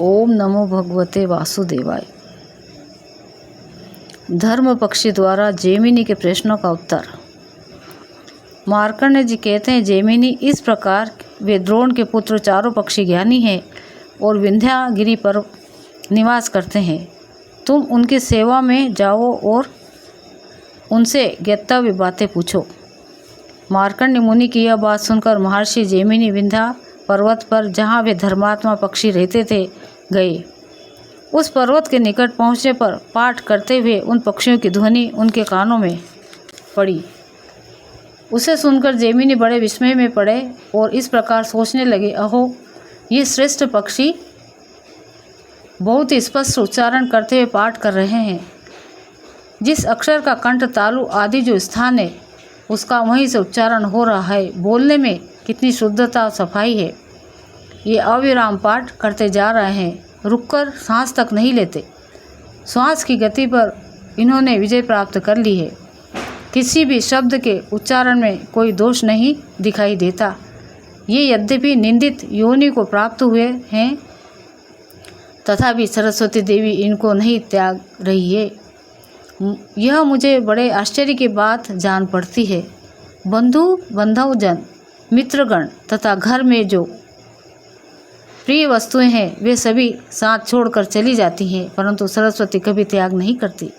ओम नमो भगवते वासुदेवाय। धर्म पक्षी द्वारा जैमिनी के प्रश्नों का उत्तर। मार्कंडेय जी कहते हैं, जैमिनी, इस प्रकार वे द्रोण के पुत्र चारों पक्षी ज्ञानी हैं और विंध्यागिरी पर निवास करते हैं। तुम उनकी सेवा में जाओ और उनसे ज्ञातव्य बातें पूछो। मार्कंडेय मुनि की यह बात सुनकर महर्षि जैमिनी विंध्या पर्वत पर, जहाँ वे धर्मात्मा पक्षी रहते थे, गए। उस पर्वत के निकट पहुँचने पर पाठ करते हुए उन पक्षियों की ध्वनि उनके कानों में पड़ी। उसे सुनकर जैमिनी बड़े विस्मय में पड़े और इस प्रकार सोचने लगे, अहो, ये श्रेष्ठ पक्षी बहुत ही स्पष्ट उच्चारण करते हुए पाठ कर रहे हैं। जिस अक्षर का कंठ, तालु आदि जो स्थान है, उसका वहीं से उच्चारण हो रहा है। बोलने में कितनी शुद्धता और सफाई है। ये अविराम पाठ करते जा रहे हैं, रुककर सांस तक नहीं लेते। श्वास की गति पर इन्होंने विजय प्राप्त कर ली है। किसी भी शब्द के उच्चारण में कोई दोष नहीं दिखाई देता। ये यद्यपि निंदित योनि को प्राप्त हुए हैं, तथापि सरस्वती देवी इनको नहीं त्याग रही है। यह मुझे बड़े आश्चर्य की बात जान पड़ती है। बंधु बांधवजन, मित्रगण तथा घर में जो प्रिय वस्तुएं हैं, वे सभी साथ छोड़कर चली जाती हैं, परंतु सरस्वती कभी त्याग नहीं करती।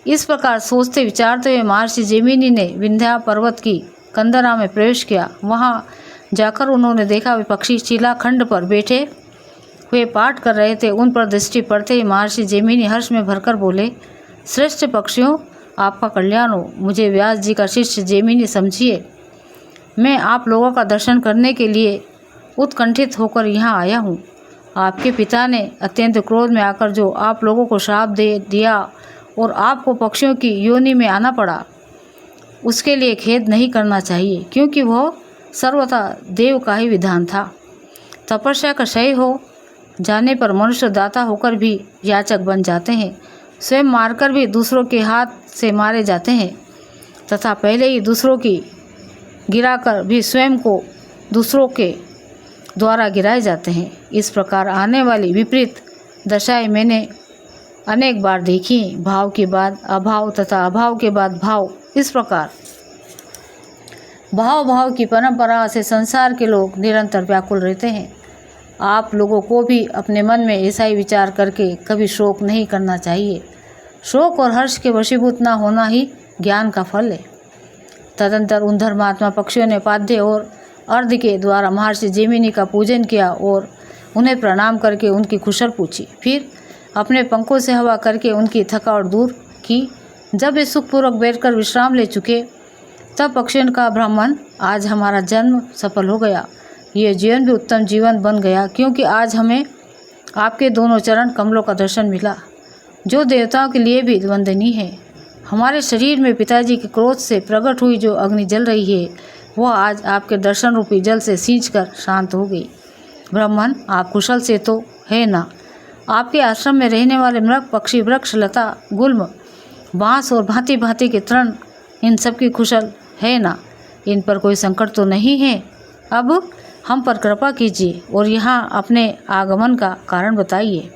इस प्रकार सोचते विचारते हुए महर्षि जैमिनी ने विंध्या पर्वत की कंदरा में प्रवेश किया। वहाँ जाकर उन्होंने देखा वे पक्षी शिलाखंड पर बैठे हुए पाठ कर रहे थे। उन पर दृष्टि पड़ते ही महर्षि जैमिनी हर्ष में भरकर बोले, श्रेष्ठ पक्षियों, आपका कल्याण हो। मुझे व्यास जी का शिष्य जैमिनी समझिए। मैं आप लोगों का दर्शन करने के लिए उत्कंठित होकर यहाँ आया हूँ। आपके पिता ने अत्यंत क्रोध में आकर जो आप लोगों को श्राप दे दिया और आपको पक्षियों की योनि में आना पड़ा, उसके लिए खेद नहीं करना चाहिए, क्योंकि वह सर्वथा देव का ही विधान था। तपस्या का क्षय हो जाने पर मनुष्य दाता होकर भी याचक बन जाते हैं, स्वयं मारकर भी दूसरों के हाथ से मारे जाते हैं, तथा पहले ही दूसरों की गिराकर भी स्वयं को दूसरों के द्वारा गिराए जाते हैं। इस प्रकार आने वाली विपरीत दशाएं मैंने अनेक बार देखी। भाव के बाद अभाव तथा अभाव के बाद भाव, इस प्रकार भाव की परंपरा से संसार के लोग निरंतर व्याकुल रहते हैं। आप लोगों को भी अपने मन में ऐसा ही विचार करके कभी शोक नहीं करना चाहिए। शोक और हर्ष के वशीभूत न होना ही ज्ञान का फल है। तदंतर उन धर्मात्मा पक्षियों ने पाद्य और अर्ध के द्वारा महर्षि जैमिनी का पूजन किया और उन्हें प्रणाम करके उनकी कुशल पूछी। फिर अपने पंखों से हवा करके उनकी थकावट दूर की। जब वे सुखपूर्वक बैठकर विश्राम ले चुके, तब पक्षियों का ब्राह्मण, आज हमारा जन्म सफल हो गया। यह जीवन भी उत्तम जीवन बन गया, क्योंकि आज हमें आपके दोनों चरण कमलों का दर्शन मिला, जो देवताओं के लिए भी वंदनीय है। हमारे शरीर में पिताजी के क्रोध से प्रकट हुई जो अग्नि जल रही है, वह आज आपके दर्शन रूपी जल से सींचकर शांत हो गई। ब्राह्मण, आप कुशल से तो है ना? आपके आश्रम में रहने वाले मृग, पक्षी, वृक्ष, लता, गुल्म, बांस और भांति भांति के तृण, इन सब की कुशल है ना? इन पर कोई संकट तो नहीं है? अब हम पर कृपा कीजिए और यहाँ अपने आगमन का कारण बताइए।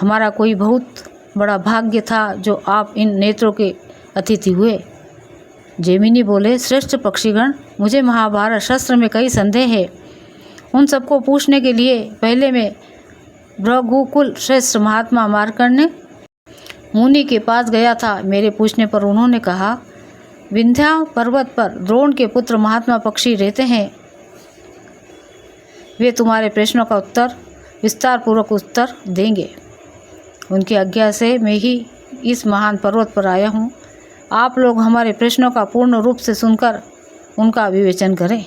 हमारा कोई बहुत बड़ा भाग्य था जो आप इन नेत्रों के अतिथि हुए। जैमिनी बोले, श्रेष्ठ पक्षीगण, मुझे महाभारत शस्त्र में कई संदेह है। उन सबको पूछने के लिए पहले मैं भृगुकुल श्रेष्ठ महात्मा मार्कंडेय मुनि के पास गया था। मेरे पूछने पर उन्होंने कहा, विंध्या पर्वत पर द्रोण के पुत्र महात्मा पक्षी रहते हैं। वे तुम्हारे प्रश्नों का उत्तर, विस्तार पूर्वक उत्तर देंगे। उनकी आज्ञा से मैं ही इस महान पर्वत पर आया हूँ। आप लोग हमारे प्रश्नों का पूर्ण रूप से सुनकर उनका विवेचन करें।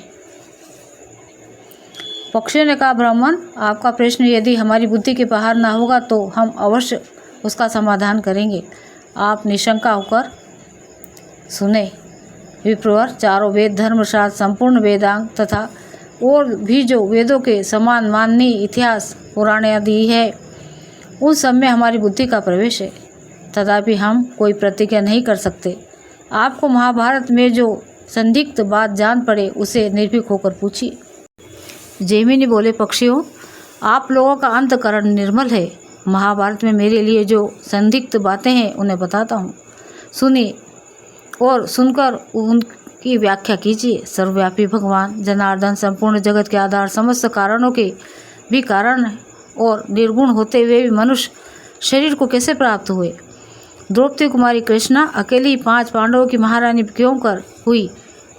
पक्षियों ने कहा, ब्राह्मण, आपका प्रश्न यदि हमारी बुद्धि के बाहर ना होगा तो हम अवश्य उसका समाधान करेंगे। आप निशंका होकर सुने। विप्रवर, चारों वेद, धर्मशास्त्र, संपूर्ण वेदांग तथा और भी जो वेदों के समान माननीय इतिहास, पुराण आदि है, उन सब में हमारी बुद्धि का प्रवेश है। तथापि हम कोई प्रतिज्ञा नहीं कर सकते। आपको महाभारत में जो संदिग्ध बात जान पड़े, उसे निर्भीक होकर पूछिए। जैमिनी बोले, पक्षियों, आप लोगों का अंतःकरण निर्मल है। महाभारत में मेरे लिए जो संदिग्ध बातें हैं उन्हें बताता हूँ, सुनिए और सुनकर उनकी व्याख्या कीजिए। सर्वव्यापी भगवान जनार्दन संपूर्ण जगत के आधार, समस्त कारणों के भी कारण और निर्गुण होते हुए भी मनुष्य शरीर को कैसे प्राप्त हुए? द्रौपदी कुमारी कृष्णा अकेली 5 पांडवों की महारानी क्यों कर हुई,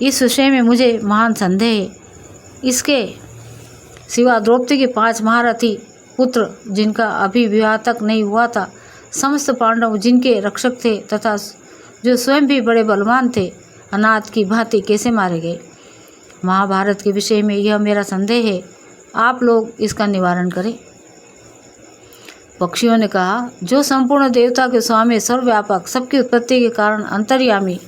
इस विषय में मुझे महान संदेह है। इसके सिवा द्रौपदी के 5 महारथी पुत्र जिनका अभी विवाह तक नहीं हुआ था, समस्त पांडव जिनके रक्षक थे तथा जो स्वयं भी बड़े बलवान थे, अनाथ की भांति कैसे मारे गए? महाभारत के विषय में यह मेरा संदेह है, आप लोग इसका निवारण करें। पक्षियों ने कहा, जो संपूर्ण देवता के स्वामी, सर्वव्यापक, सबकी उत्पत्ति के कारण, अंतर्यामी,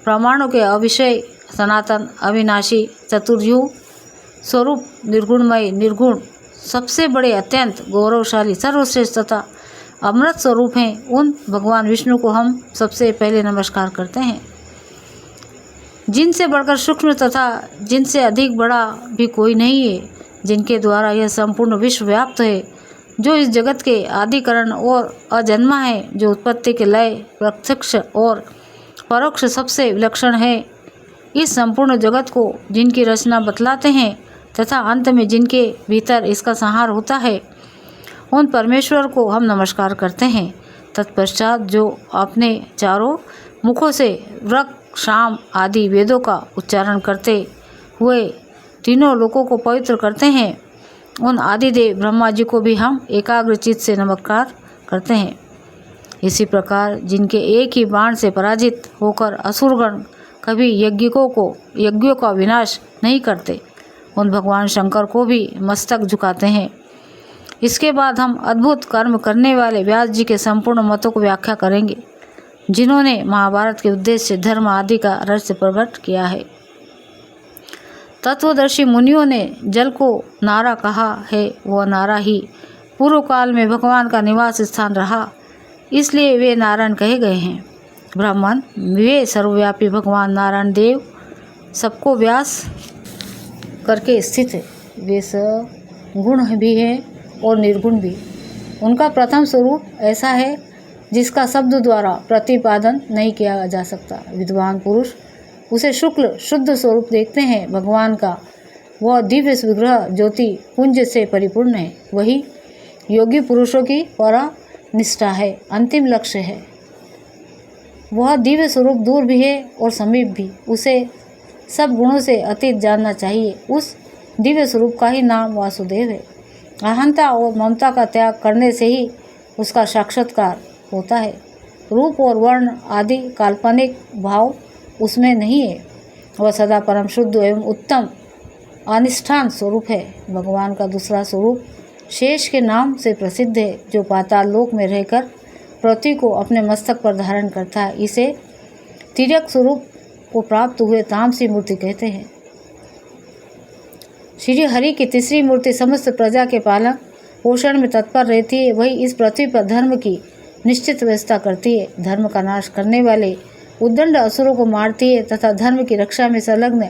प्रमाणों के अविषय, सनातन, अविनाशी, चतुर्युग स्वरूप, निर्गुणमय, निर्गुण, सबसे बड़े, अत्यंत गौरवशाली, सर्वश्रेष्ठ तथा अमृत स्वरूप हैं, उन भगवान विष्णु को हम सबसे पहले नमस्कार करते हैं। जिनसे बढ़कर सूक्ष्म तथा जिनसे अधिक बड़ा भी कोई नहीं है, जिनके द्वारा यह संपूर्ण विश्व व्याप्त है, जो इस जगत के आदिकरण और अजन्मा है, जो उत्पत्ति के लय, प्रत्यक्ष और परोक्ष सबसे विलक्षण है, इस संपूर्ण जगत को जिनकी रचना बतलाते हैं तथा अंत में जिनके भीतर इसका संहार होता है, उन परमेश्वर को हम नमस्कार करते हैं। तत्पश्चात जो अपने चारों मुखों से वृक, शाम आदि वेदों का उच्चारण करते हुए तीनों लोकों को पवित्र करते हैं, उन आदिदेव ब्रह्मा जी को भी हम एकाग्र चित्त से नमस्कार करते हैं। इसी प्रकार जिनके एक ही बाण से पराजित होकर असुरगण कभी यज्ञों का विनाश नहीं करते, उन भगवान शंकर को भी मस्तक झुकाते हैं। इसके बाद हम अद्भुत कर्म करने वाले व्यास जी के संपूर्ण मतों को व्याख्या करेंगे, जिन्होंने महाभारत के उद्देश्य से धर्म आदि का रहस्य प्रकट किया है। तत्वदर्शी मुनियों ने जल को नारा कहा है, वह नारा ही पूर्व काल में भगवान का निवास स्थान रहा, इसलिए वे नारायण कहे गए हैं। ब्राह्मण, वे सर्वव्यापी भगवान नारायण देव सबको व्यास करके स्थित है। वे सगुण भी हैं और निर्गुण भी। उनका प्रथम स्वरूप ऐसा है जिसका शब्द द्वारा प्रतिपादन नहीं किया जा सकता। विद्वान पुरुष उसे शुक्ल शुद्ध स्वरूप देखते हैं। भगवान का वह दिव्य विग्रह ज्योति पुंज से परिपूर्ण है। वही योगी पुरुषों की परा निष्ठा है, अंतिम लक्ष्य है। वह दिव्य स्वरूप दूर भी है और समीप भी। उसे सब गुणों से अतीत जानना चाहिए। उस दिव्य स्वरूप का ही नाम वासुदेव है। अहंता और ममता का त्याग करने से ही उसका साक्षात्कार होता है। रूप और वर्ण आदि काल्पनिक भाव उसमें नहीं है। वह सदा परम शुद्ध एवं उत्तम अनिष्ठान स्वरूप है। भगवान का दूसरा स्वरूप शेष के नाम से प्रसिद्ध है, जो पाताल लोक में रहकर पृथ्वी को अपने मस्तक पर धारण करता है। इसे तिर्यक स्वरूप को प्राप्त हुए तामसी मूर्ति कहते हैं। श्री हरि की तीसरी मूर्ति समस्त प्रजा के पालन पोषण में तत्पर रहती है। वही इस पृथ्वी पर धर्म की निश्चित व्यवस्था करती है। धर्म का नाश करने वाले उद्दंड असुरों को मारती है तथा धर्म की रक्षा में संलग्न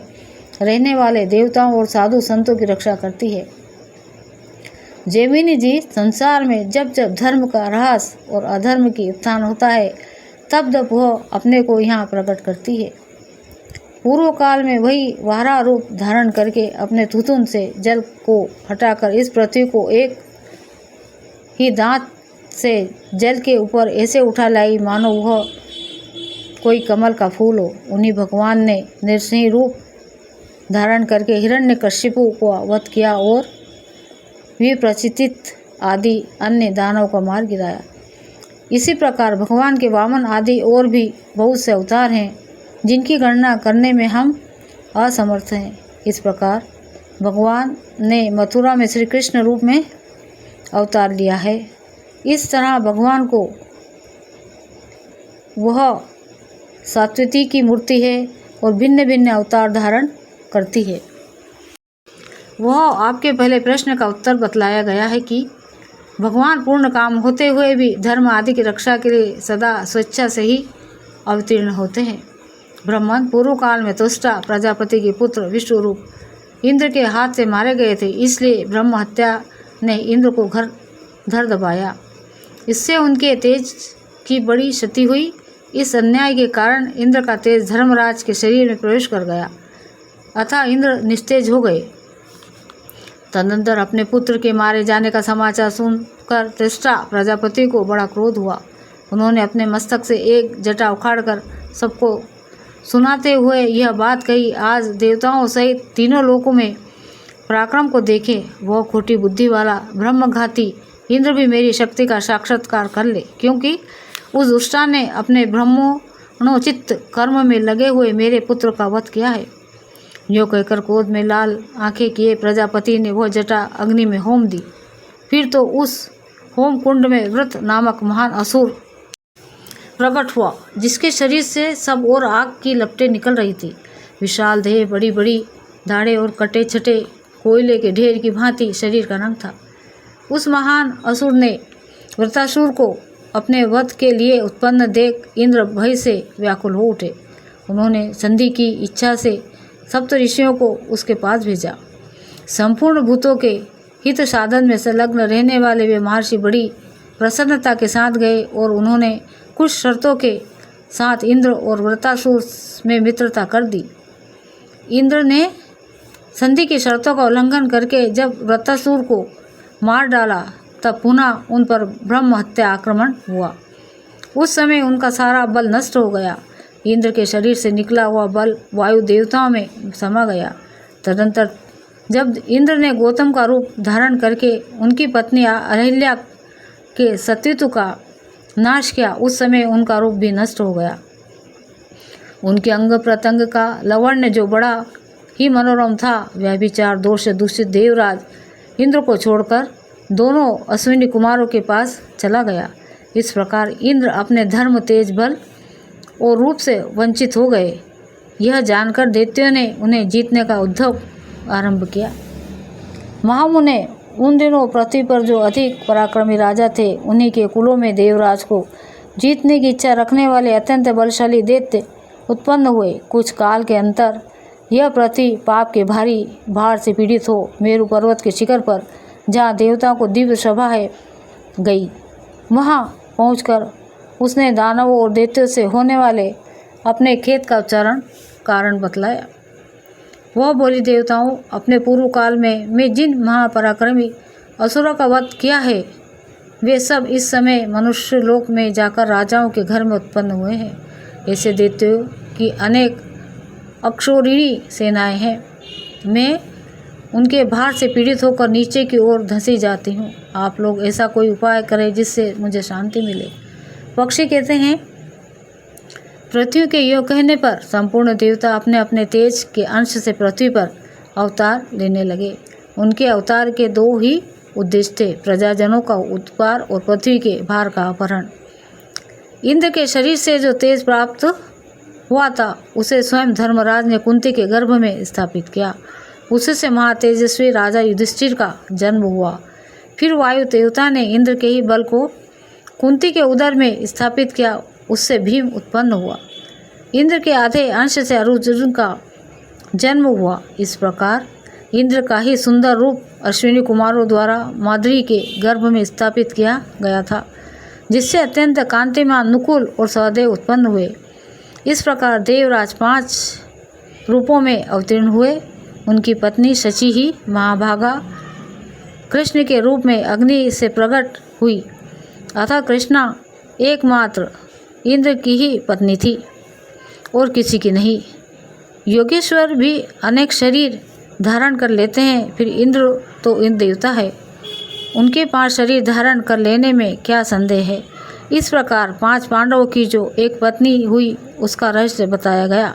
रहने वाले देवताओं और साधु संतों की रक्षा करती है। जैमिनी जी, संसार में जब जब धर्म का ह्रास और अधर्म की उत्थान होता है, तब तब वह अपने को यहाँ प्रकट करती है। पूर्व काल में वही वारा रूप धारण करके अपने थुथुन से जल को हटाकर इस पृथ्वी को एक ही दांत से जल के ऊपर ऐसे उठा लाई मानो वह कोई कमल का फूल हो। उन्हीं भगवान ने नृसिंह रूप धारण करके हिरण्यकशिपु को वध किया और विप्रचित आदि अन्य दानव का मार गिराया। इसी प्रकार भगवान के वामन आदि और भी बहुत से अवतार हैं, जिनकी गणना करने में हम असमर्थ हैं। इस प्रकार भगवान ने मथुरा में श्री कृष्ण रूप में अवतार लिया है। इस तरह भगवान को वह सात्विकी की मूर्ति है और भिन्न भिन्न अवतार धारण करती है। वह आपके पहले प्रश्न का उत्तर बतलाया गया है कि भगवान पूर्ण काम होते हुए भी धर्म आदि की रक्षा के लिए सदा स्वेच्छा से ही अवतीर्ण होते हैं। ब्रह्मन, पूर्व काल में तुष्टा प्रजापति के पुत्र विश्वरूप इंद्र के हाथ से मारे गए थे, इसलिए ब्रह्म हत्या ने इंद्र को धर दबाया। इससे उनके तेज की बड़ी क्षति हुई। इस अन्याय के कारण इंद्र का तेज धर्मराज के शरीर में प्रवेश कर गया, अतः इंद्र निस्तेज हो गए। तदनंतर अपने पुत्र के मारे जाने का समाचार सुनकर त्रिष्टा प्रजापति को बड़ा क्रोध हुआ। उन्होंने अपने मस्तक से एक जटा उखाड़कर सबको सुनाते हुए यह बात कही, आज देवताओं सहित तीनों लोकों में पराक्रम को देखे वह खोटी बुद्धि वाला ब्रह्मघाती इंद्र भी मेरी शक्ति का साक्षात्कार कर ले, क्योंकि उस दुष्टा ने अपने ब्रह्मणोचित कर्म में लगे हुए मेरे पुत्र का वध किया है। यो कहकर क्रोध में लाल आंखें किए प्रजापति ने वह जटा अग्नि में होम दी। फिर तो उस होम कुंड में वृत नामक महान असुर प्रकट हुआ, जिसके शरीर से सब और आग की लपटें निकल रही थी। विशाल देह, बड़ी बड़ी दाढ़ें और कटे छटे कोयले के ढेर की भांति शरीर का रंग था। उस महान असुर ने वृतासुर को अपने वध के लिए उत्पन्न देख इंद्र भय से व्याकुल हो उठे। उन्होंने संधि की इच्छा से सप्त ऋषियों को उसके पास भेजा। संपूर्ण भूतों के हित साधन में संलग्न रहने वाले वे महर्षि बड़ी प्रसन्नता के साथ गए और उन्होंने कुछ शर्तों के साथ इंद्र और वृतासुर में मित्रता कर दी। इंद्र ने संधि की शर्तों का उल्लंघन करके जब वृतासुर को मार डाला, तब पुनः उन पर ब्रह्म हत्या आक्रमण हुआ। उस समय उनका सारा बल नष्ट हो गया। इंद्र के शरीर से निकला हुआ बल वायु देवताओं में समा गया। तदंतर जब इंद्र ने गौतम का रूप धारण करके उनकी पत्नी अहिल्या के सतीत्व का नाश किया, उस समय उनका रूप भी नष्ट हो गया। उनके अंग प्रत्यंग का लावण्य जो बड़ा ही मनोरम था, वह विचार दोष से दूषित देवराज इंद्र को छोड़कर दोनों अश्विनी कुमारों के पास चला गया। इस प्रकार इंद्र अपने धर्म, तेज, बल और रूप से वंचित हो गए। यह जानकर दैत्यों ने उन्हें जीतने का उद्योग आरंभ किया। महामुने उन दिनों पृथ्वी पर जो अधिक पराक्रमी राजा थे, उन्हीं के कुलों में देवराज को जीतने की इच्छा रखने वाले अत्यंत बलशाली दैत्य उत्पन्न हुए। कुछ काल के अंतर यह पृथ्वी पाप के भारी भार से पीड़ित हो मेरु पर्वत के शिखर पर, जहाँ देवताओं को दिव्य सभा है, गई। वहाँ पहुंचकर उसने दानवों और दैत्यों से होने वाले अपने खेद का कारण बतलाया। वह बोली, देवताओं, अपने पूर्व काल में मैं जिन महापराक्रमी असुरों का वध किया है, वे सब इस समय मनुष्य लोक में जाकर राजाओं के घर में उत्पन्न हुए हैं। ऐसे दैत्यों की अनेक अक्षौरिणी सेनाएं हैं। मैं उनके भार से पीड़ित होकर नीचे की ओर धंसी जाती हूँ। आप लोग ऐसा कोई उपाय करें जिससे मुझे शांति मिले। पक्षी कहते हैं, पृथ्वी के यो कहने पर संपूर्ण देवता अपने अपने तेज के अंश से पृथ्वी पर अवतार लेने लगे। उनके अवतार के दो ही उद्देश्य थे, प्रजाजनों का उत्पार और पृथ्वी के भार का अपहरण। इंद्र के शरीर से जो तेज प्राप्त हुआ था, उसे स्वयं धर्मराज ने कुंती के गर्भ में स्थापित किया। उससे महातेजस्वी राजा युधिष्ठिर का जन्म हुआ। फिर वायु देवता ने इंद्र के ही बल को कुंती के उदर में स्थापित किया। उससे भीम उत्पन्न हुआ। इंद्र के आधे अंश से अर्जुन का जन्म हुआ। इस प्रकार इंद्र का ही सुंदर रूप अश्विनी कुमारों द्वारा माद्री के गर्भ में स्थापित किया गया था, जिससे अत्यंत कांतिमान, नुकुल और सहदेव उत्पन्न हुए। इस प्रकार देवराज 5 रूपों में अवतीर्ण हुए। उनकी पत्नी शची ही महाभागा कृष्ण के रूप में अग्नि से प्रकट हुई। अतः कृष्णा एकमात्र इंद्र की ही पत्नी थी और किसी की नहीं। योगेश्वर भी अनेक शरीर धारण कर लेते हैं, फिर इंद्र तो इंद्र देवता है, उनके 5 शरीर धारण कर लेने में क्या संदेह है। इस प्रकार 5 पांडवों की जो एक पत्नी हुई, उसका रहस्य बताया गया।